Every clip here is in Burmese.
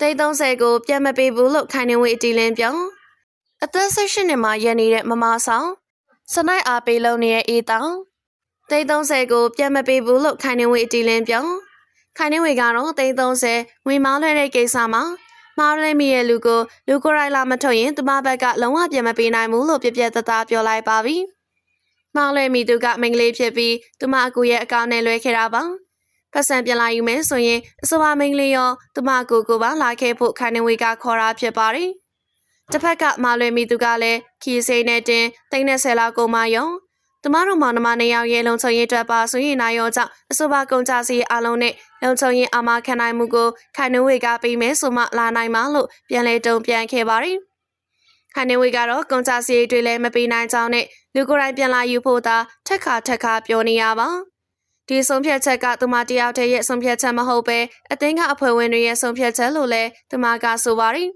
တိတ်30ကိုပြန်မပေးဘူးလို့ခိုင်နေဝေအတီလင်းပြောအသက်18နှစ်မှာရနေတဲ့မမဆောင်စနိုက်အားပေးလုံးနေတဲ့အေးတောင်တိတ်30ကိုပြန်မပေးဘူးလို့ခိုင်နေဝေအတီလင်းပြောခိုင်နေဝေကတော့တိတ်30ငွေမောင်းလွှဲတဲ့ကိစ္စမှာမားလဲမိရဲ့လူကိုရိုက်လာမထုတ်ရင်သူမဘက်ကလုံးဝပြန်မပေးနိုင်ဘူးလို့ပြပြတသားပြောလိုက်ပါပြီမောင်းလဲမိသူကမိန်းကလေးဖြစ်ပြီးသူမအကူရဲ့အကောင့်နဲ့လွှဲခဲ့တာပါပတ်စံပြန်လာယူမယ်ဆိုရင်အစိုးရမိန်းကလေးရောသူမကိုကိုပါလာခဲ့ဖို့ခိုင်နေဝေကခေါ်တာဖြစ်ပါတယ်တစ်ဖက်ကမာလွေမီသူကလည်းခီးစိမ့်နဲ့တင်30လောက်ကုန်မယုံသူမတို့မောင်နှမနှစ်ယောက်ရဲ့လုံခြုံရေးအတွက်ပါဆိုရင်နိုင်ရောကြောင့်အဆိုပါကုန်ကြစီအလုံးနဲ့လုံခြုံရေးအာမခံနိုင်မှုကိုခိုင်နေဝေကပေးမယ်ဆိုမှလာနိုင်မှာလို့ပြန်လေတုံပြန်ခဲ့ပါတယ်ခိုင်နေဝေကတော့ကုန်ကြစီတွေလည်းမပေးနိုင်ကြောင်းနဲ့လူကိုယ်တိုင်ပြန်လာယူဖို့သာထက်ခါပြောနေရပါဒီဆုံးဖြတ်ချက်ကသူမတယောက်တည်းရဲ့ဆုံးဖြတ်ချက်မဟုတ်ပဲအသင်းကအဖွဲ့ဝင်တွေရဲ့ဆုံးဖြတ်ချက်လို့လည်းသူမကဆိုပါတယ်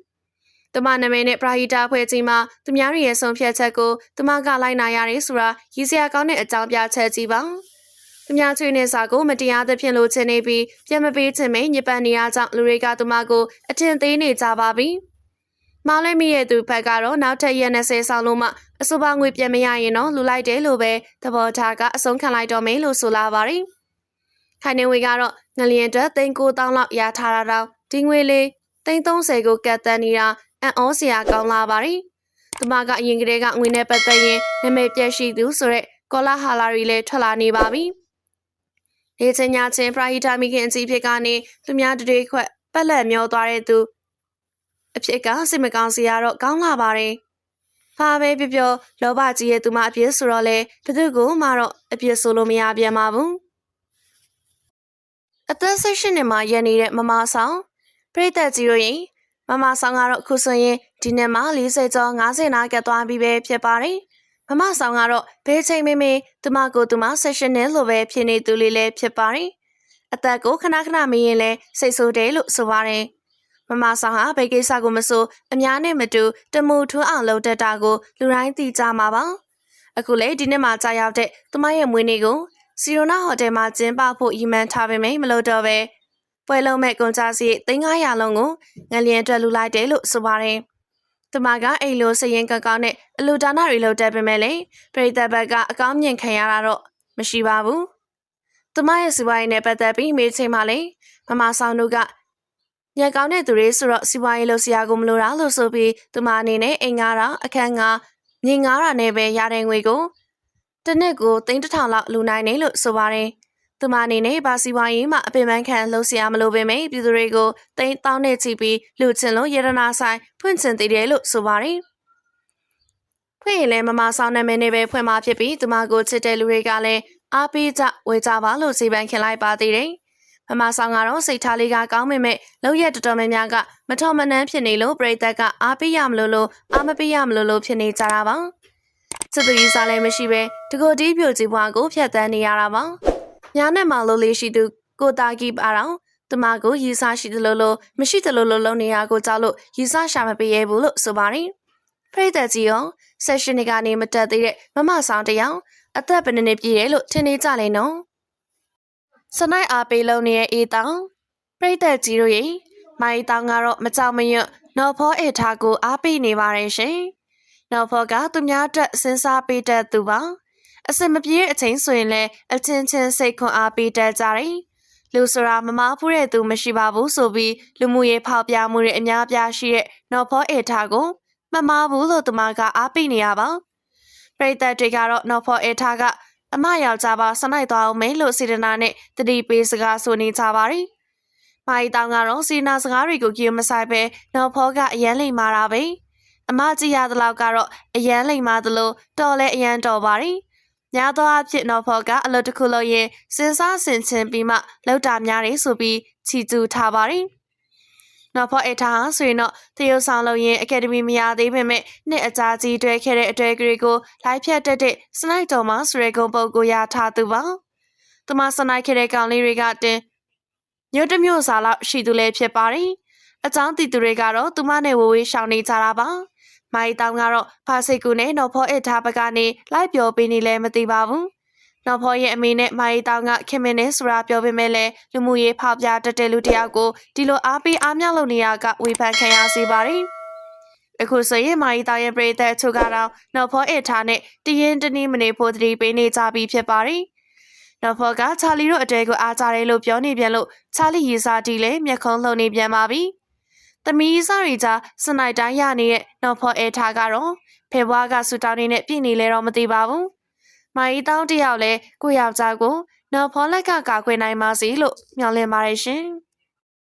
သူမနာမည်နဲ့ပရာဟီတာအဖွဲ့ကြီးမှာသူများရဲ့ဆုံးဖြတ်ချက်ကိုသူမကလိုက်နာရတယ်ဆိုတာရည်စရာကောင်းတဲ့အကြောင်းပြချက်ကြီးပါသူများချွေးနေစာကိုမတရားသဖြင့်လို့ချင်နေပြီးပြန်မပေးချင်မင်းညပန်နေရကြောင့်လူတွေကသူမကိုအထင်သေးနေကြပါပြီမောင်လေးမိရဲ့သူဖက်ကတော့နောက်ထပ်ရက်20ဆောင်းလို့မှအဆိုပါငွေပြန်မရရင်တော့လူလိုက်တယ်လို့ပဲသဘောထားကအဆုံးခံလိုက်တော့မယ်လို့ဆိုလာပါတယ်ခိုင်နေဝေကတော့ငလျင်အတွက်3,900လောက်ရထားတာတော့ဒီငွေလေး330ကိုကတ်တန်းနေတာအံ့ဩစရာကောင်းလာပါတယ်။သူမကအရင်ကတည်းကငွေနဲ့ပတ်သက်ရင်နာမည်ပြည့်ရှိသူဆိုတဲ့ကောလာဟာလာတွေလည်းထွက်လာနေပါပြီ။ဒီချင်းညာချင်းပရာဟီတာမိခင်အကြီးဖြစ်ကနေသူများတွေခွက်ပက်လက်မျောသွားတဲ့သူအဖြစ်ကစိတ်မကောင်းစရာတော့ကောင်းလာပါတယ်။ဘာပဲပြောလောဘကြီးရဲ့သူမအပြစ်ဆိုတော့လေဘသူကိုမှတော့အပြစ်ဆိုလို့မရပြန်ပါဘူး။အသက်18နှစ်မှာရနေတဲ့မမဆောင်ပရိသတ်ကြီးတို့ရင်မမဆောင်ကတော့အခုဆိုရင်ဒီနေ့မှာ40ကျော်50နာကတ်သွားပြီးပဲဖြစ်ပါတယ်။မမဆောင်ကတော့ဘဲချိန်မေမေသူမကိုသူမ16နှစ်လို့ပဲဖြစ်နေသူလေးလည်းဖြစ်ပါတယ်။အသက်ကိုခဏမေးရင်လည်းစိတ်ဆိုးတယ်လို့ဆိုပါတယ်။မမဆောင်ဟာဘယ်ကိစ္စကိုမဆိုအများနဲ့မတူတမူထွန်းအောင်လုပ်တတ်တာကိုလူတိုင်းသိကြမှာပါ။အခုလေဒီနေ့မှာကြာရောက်တဲ့သူမရဲ့မွေးနေ့ကိုစီရိုနာဟိုတယ်မှာကျင်းပဖို့ရည်မှန်းထားပေမယ့်မလို့တော့ပဲပွဲလုံးမဲ့ကုန်ကြစီ3,500လုံးကိုငလျင်အတွက်လူလိုက်တယ်လို့ဆိုပါတယ်။သူမကအိမ်လိုစရင်ကောင်းနဲ့အလူဒါနတွေလုပ်တတ်ပေမဲ့လေပရိသတ်ဘက်ကအကောင်းမြင်ခံရတာတော့မရှိပါဘူး။သူမရဲ့စီးပွားရေးနဲ့ပတ်သက်ပြီးမေးချိန်မှာလေမမဆောင်တို့ကညက်ကောင်းတဲ့သူတွေဆိုတော့စီးပွားရေးလုပ်စရာကိုမလိုတာလို့ဆိုပြီးသူမအနေနဲ့အိမ်ငါတာအခန်းငါမြေငါတာနဲ့ပဲရတဲ့ငွေကိုတစ်နှစ်ကို3,000လောက်လူနိုင်တယ်လို့ဆိုပါတယ်။သူမအနေနဲ့ဘာစီဝိုင်းရေးမှာအပင်ပန်းခံလှုပ်ရှားမလို့ပေမဲ့ပြည်သူတွေကို3,000နဲ့ချီပြီးလူချင်းလို့ရတနာဆိုင်ဖွင့်ချင်သေးတယ်လို့ဆိုပါတယ်။ဖွင့်ရင်လည်းမမဆောင်နာမည်နဲ့ပဲဖွင့်မှာဖြစ်ပြီးသူမကိုချစ်တဲ့လူတွေကလည်းအားပေးကြဝေကြပါလို့စီပန်းခင်လိုက်ပါသေးတယ်။မမဆောင်ကတော့စိတ်ထားလေးကကောင်းပေမဲ့လောက်ရတော်တော်များများကမထော်မနှမ်းဖြစ်နေလို့ပရိသတ်ကအားပေးရမလို့အားမပေးရမလို့ဖြစ်နေကြတာပါ။စစ်သူကြီးစားလည်းမရှိပဲတကိုတီးပြိုကြီးဘွားကိုဖျက်ဆီးနေရတာပါ။ညာနဲ့မှလို့လေးရှိသူကိုတာကီပါတော့သူမကိုရီစားရှိသလိုမရှိသလိုလုံးနေရကိုကြောက်လို့ရီစားရှာမပေးရဘူးလို့ဆိုပါတယ်။ပရိသတ်ကြီးရောဆက်ရှင်တွေကနေမတက်သေးတဲ့မမဆောင်တယောက်အသက်ဘယ်နှစ်ပြည့်တယ်လို့ထင်နေကြလဲနော်။စနိုက်အားပေးလုံးနေတဲ့အေးတောင်ပရိသတ်ကြီးတို့ရေမိုင်းတောင်ကတော့မကြောက်မရွံ့နော်ဖောအေထားကိုအားပေးနေပါတယ်ရှင်။နော်ဖောကသူများတက်စဉ်းစားပေးတတ်သူပါအစမပြေတဲ့အချိန်ဆိုရင်လည်းအချင်းချင်းစိတ်ခွန်အားပေးတတ်ကြတယ်လူဆိုတာမမဖူးတဲ့သူမရှိပါဘူးဆိုပြီးလူမှုရေးဖောက်ပြမှုတွေအများပြားရှိတဲ့နော်ဖောအေထားကိုမမဘူးလို့သူမကအားပေးနေရပါပရိသတ်တွေကတော့နော်ဖောအေထားကအမယောက်ျားပါစနိုက်သွားအောင်မယ်လို့စေတနာနဲ့တတိပေးစကားဆိုနေကြပါတယ်မိုင်းတောင်ကတော့စီနာစကားတွေကိုကြည့်မဆိုင်ပဲနော်ဖောကအရန်လိမ်မာတာပဲအမကြည့်ရသလောက်ကတော့အရန်လိမ်မာသလိုတော်လဲအရန်တော်ပါတယ်ညာသောအဖြစ်နော်ဖောကအလုပ်တစ်ခုလုပ်ရင်စဉ်းစားဆင်ခြင်ပြီးမှလောက်တာများတယ်ဆိုပြီးချီကျူးထားပါတယ်နော်ဖောအေထားဆိုရင်တော့သရုပ်ဆောင်လုပ်ရင်အကယ်ဒမီမရသေးပေမဲ့နှစ်အကြာကြီးတွဲခဲ့တဲ့အတွေ့အကြုံကိုလိုက်ဖြတ်တတ်တဲ့စနိုက်တော်မှာဆိုရဲကုန်းပုတ်ကိုရထားသူပါသူမစနိုက်ခဲ့တဲ့ကောင်လေးတွေကတင်ညွတ်တမျိုးစာလောက်ရှိသူလည်းဖြစ်ပါတယ်အကြောင်းတီသူတွေကတော့သူမနဲ့ဝေးရှောင်နေကြတာပါမိုင်းတောင်ကတော့ဖာစိတ်ကူနဲ့နော်ဖောအေထားဘက်ကနေလိုက်ပြောပေးနေလဲမသိပါဘူး နောက်ဖော်ရဲ့အမေနဲ့မာရီတောင်ကခင်မင်းနဲ့ဆိုတာပြောပေမဲ့လည်းလူမှုရေးဖောက်ပြတတ်တဲ့လူတစ်ယောက်ကိုဒီလိုအားပေးအားမြောက်လုပ်နေရကဝေဖန်ခံရစေပါတယ်။အခုဆိုရင်မာရီတောင်ရဲ့ပြည်သက်အချို့ကတော့နောက်ဖော်အထားနဲ့တရင်တနည်းမနေဖို့တတိပေးနေကြပြီးဖြစ်ပါတယ်။နောက်ဖော်ကချာလီတို့အတဲကိုအားကြတယ်လို့ပြောနေပြန်လို့ချာလီရီစာတီလည်းမျက်ခုံးလှုံနေပြန်ပါပြီ။သမီးစားရီကြားစနိုက်တိုင်းရနေတဲ့နောက်ဖော်အထားကတော့ဖေဘွားကဆူတောင်းနေတဲ့ပြည်နေလဲတော့မသိပါဘူး။မာရီတောင်တယောက်လည်းကိုယောက်ျားကိုနောက်ဖော်လက်ကကာကွယ်နိုင်ပါစေလို့မျှော်လင့်ပါတယ်ရှင်။